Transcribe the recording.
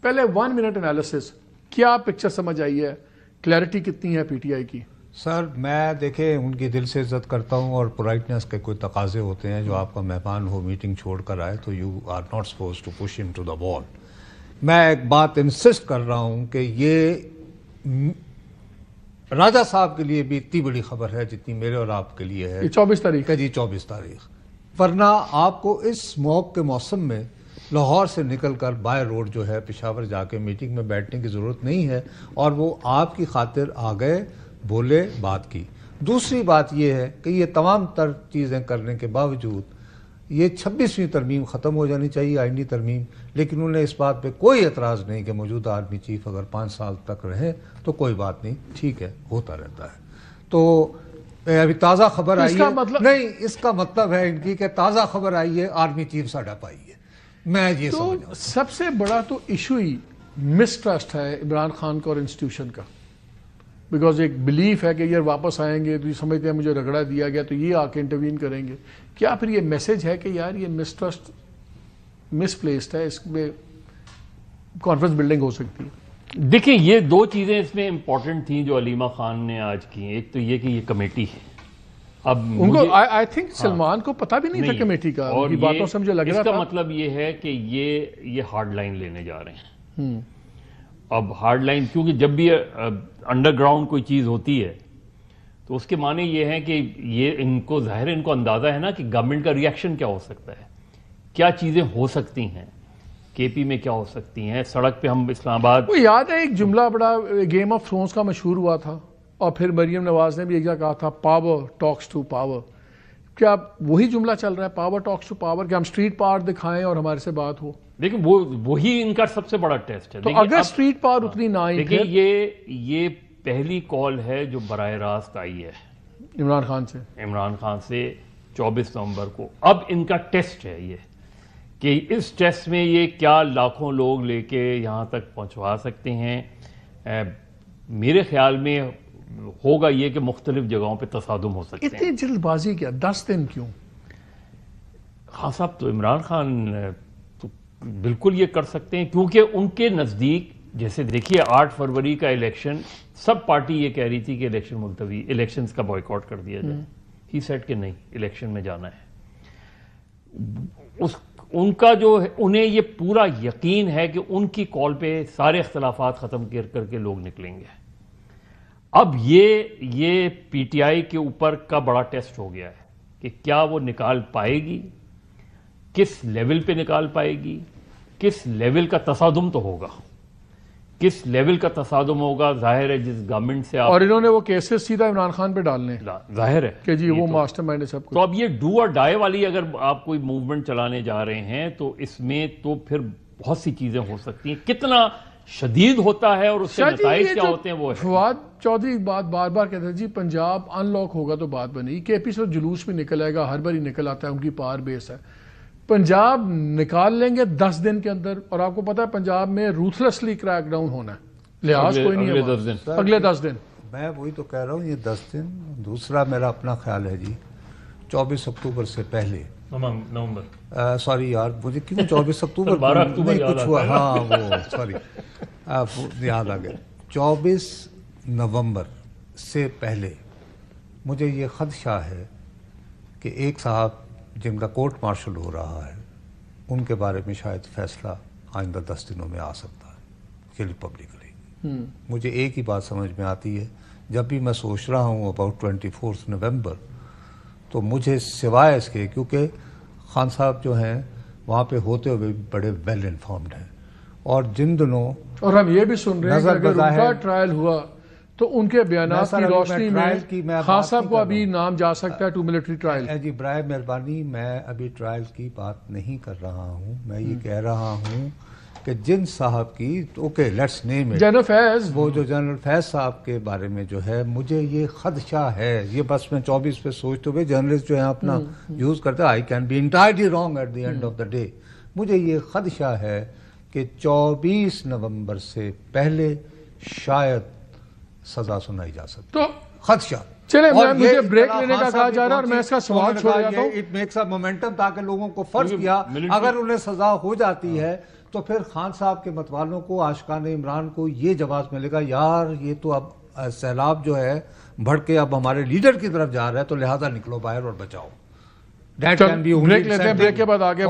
پہلے 1 minute analysis, کیا picture سمجھ آئی ہے، کلیئرٹی کتنی ہے پی ٹی آئی کی؟ سر میں دیکھیں ان کی دل سے عزت کرتا ہوں، اور پولائٹنس کے کوئی تقاضے ہوتے ہیں، جو آپ کا مہمان ہو میٹنگ چھوڑ کر آئے تو you are not suppose to push him to the wall. میں ایک بات انسسٹ کر رہا ہوں کہ یہ راجہ صاحب کے لیے بھی اتنی بڑی خبر ہے جتنی میرے اور آپ کے لیے ہے، 24 تاریخ جی 24 تاریخ، ورنہ آپ کو اس اسموک کے موسم میں لاہور سے نکل کر بائی روڈ جو ہے پشاور جا کے میٹنگ میں بیٹھنے کی ضرورت نہیں ہے، اور وہ آپ کی خاطر آ گئے، بولے، بات کی۔ دوسری بات یہ ہے کہ یہ تمام تر چیزیں کرنے کے باوجود یہ 26ویں ترمیم ختم ہو جانی چاہیے، آئینی ترمیم، لیکن انہیں اس بات پہ کوئی اعتراض نہیں کہ موجودہ آرمی چیف اگر 5 سال تک رہے تو کوئی بات نہیں، ٹھیک ہے، ہوتا رہتا ہے۔ تو ابھی تازہ خبر آئی ہے، نہیں اس کا مطلب ہے ان کی کہ تازہ خبر آئی ہے آرمی چیف ساڈا پائی ہے، میں یہ سمجھا۔ سب سے بڑا تو ایشو ہی مسٹرسٹ ہے عمران خان کا اور انسٹیٹیوشن کا، بیکاز ایک بلیف ہے کہ یہ واپس آئیں گے تو یہ سمجھتے ہیں مجھے رگڑا دیا گیا تو یہ آ کے انٹروین کریں گے۔ کیا پھر یہ میسج ہے کہ یار یہ مسٹرسٹ مس پلیسڈ ہے، اس میں کانفیڈنس بلڈنگ ہو سکتی ہے؟ دیکھیں یہ 2 چیزیں اس میں امپورٹنٹ تھیں جو علیمہ خان نے آج کی۔ ایک تو یہ کہ یہ کمیٹی ہے، اب ان کو آئی تھنک سلمان کو پتہ بھی نہیں تھا کمیٹی کا، اور ان کی باتوں سے مجھے لگ رہا تھا۔ اس کا مطلب یہ ہے کہ یہ ہارڈ لائن لینے جا رہے ہیں۔ اب ہارڈ لائن کیونکہ جب بھی انڈر گراؤنڈ کوئی چیز ہوتی ہے تو اس کے معنی یہ ہے کہ یہ ان کو ظاہر ان کو اندازہ ہے نا کہ گورنمنٹ کا ری ایکشن کیا ہو سکتا ہے، کیا چیزیں ہو سکتی ہیں، کے پی میں کیا ہو سکتی ہیں، سڑک پہ ہم اسلام آباد، وہ یاد ہے ایک جملہ بڑا گیم آف تھرونز کا مشہور ہوا تھا، اور پھر مریم نواز نے بھی ایک جگہ کہا تھا پاور ٹاکس ٹو پاور۔ کیا وہی جملہ چل رہا ہے، پاور ٹاکس ٹو پاور، کہ ہم اسٹریٹ پاور دکھائیں اور ہمارے سے بات ہو؟ لیکن وہی ان کا سب سے بڑا ٹیسٹ ہے۔ تو اگر اسٹریٹ پاور اتنی نہ آئی، دیکھیں یہ پہلی کال ہے جو براہ راست آئی ہے عمران خان سے 24 نومبر کو۔ اب ان کا ٹیسٹ ہے یہ کہ اس ٹیسٹ میں یہ کیا لاکھوں لوگ لے کے یہاں تک پہنچوا سکتے ہیں۔ میرے خیال میں ہوگا یہ کہ مختلف جگہوں پہ تصادم ہو سکتے ہیں۔ اتنی جلد بازی کیا، 10 دن کیوں؟ خان صاحب تو عمران خان تو بالکل یہ کر سکتے ہیں، کیونکہ ان کے نزدیک جیسے دیکھیے 8 فروری کا الیکشن، سب پارٹی یہ کہہ رہی تھی کہ الیکشن ملتوی، الیکشنز کا بائیکاٹ کر دیا جائے، ہی سیڈ کہ نہیں الیکشن میں جانا ہے۔ ان کا جو ہے انہیں یہ پورا یقین ہے کہ ان کی کال پہ سارے اختلافات ختم کر کے لوگ نکلیں گے۔ اب یہ پی ٹی آئی کے اوپر کا بڑا ٹیسٹ ہو گیا ہے کہ کیا وہ نکال پائے گی، کس لیول پہ نکال پائے گی، کس لیول کا تصادم تو ہوگا، کس لیول کا تصادم ہوگا۔ ظاہر ہے جس گورنمنٹ سے اور انہوں نے وہ کیسز سیدھا عمران خان پہ ڈالنے، ظاہر ہے کہ جی وہ ماسٹر مائنڈ ہے سب کچھ۔ تو اب یہ ڈو اور ڈائی والی اگر آپ کوئی موومنٹ چلانے جا رہے ہیں تو اس میں تو پھر بہت سی چیزیں ہو سکتی ہیں، کتنا شدید ہوتا ہے اور اس کے نتائج کیا ہوتے ہیں وہ ہے۔ فواد چودھری ایک بات بار بار کہتے ہیں جی پنجاب ان لاک ہوگا تو بات بنی، کے پی سے جلوس میں نکل آئے گا، ہر باری نکل آتا ہے، ان کی پاور بیس ہے۔ پنجاب نکال لیں گے 10 دن کے اندر، اور آپ کو پتا ہے پنجاب میں روتھلسلی کریک ڈاؤن ہونا ہے، لحاظ کوئی نہیں ہے اگلے 10 دن۔ میں وہی تو کہہ رہا ہوں، یہ 10 دن۔ دوسرا میرا اپنا خیال ہے جی 24 اکتوبر سے پہلے، نومبر، سوری یار مجھے کیوں 24 اکتوبر 12 اکتوبر نہیں کچھ ہوا، ہاں وہ سوری یاد آ گیا، 24 نومبر سے پہلے مجھے یہ خدشہ ہے کہ ایک صاحب جن کا کورٹ مارشل ہو رہا ہے ان کے بارے میں شاید فیصلہ آئندہ 10 دنوں میں آ سکتا ہے، یہ پبلکلی۔ مجھے ایک ہی بات سمجھ میں آتی ہے، جب بھی میں سوچ رہا ہوں اباؤٹ 24 نومبر، تو مجھے سوائے اس کے، کیونکہ خان صاحب جو ہیں وہاں پہ ہوتے ہوئے بڑے ویل انفارمڈ ہیں، اور جن دنوں، اور ہم یہ بھی سن رہے ہیں کہ اگر ان کا ٹرائل ہوا تو ان کے بیانات کی روشنی میں خان صاحب کو ابھی نام جا سکتا ہے ٹو ملٹری ٹرائل۔ جی برائے مہربانی، میں ابھی ٹرائل کی بات نہیں کر رہا ہوں، میں یہ کہہ رہا ہوں کہ جن صاحب کی، okay let's name it, general Faiz, وہ جو جنرل فیض صاحب کے بارے میں جو ہے مجھے یہ خدشہ ہے، یہ بس میں 24 پہ سوچتے ہوئے جرنلسٹ جو ہیں اپنا یوز کرتے ہیں، I can be entirely wrong at the end of the day, مجھے یہ خدشہ ہے کہ 24 نومبر سے پہلے شاید سزا سنائی جا سکتی، تو خدشہ۔ چلے مجھے بریک لینے کا کہا جا رہا ہے اور میں اس کا سوال چھوڑ جاتا ہوں۔ اٹ میکس اے مومنٹم، تاکہ لوگوں کو فرض کیا اگر انہیں سزا ہو جاتی ہے تو پھر خان صاحب کے متوالوں کو، عاشقان عمران کو یہ جواز ملے گا، یار یہ تو اب سیلاب جو ہے بڑھ کے اب ہمارے لیڈر کی طرف جا رہا ہے، تو لہذا نکلو باہر اور بچاؤ. بریک لیتے ہیں، بریک کے بعد آگے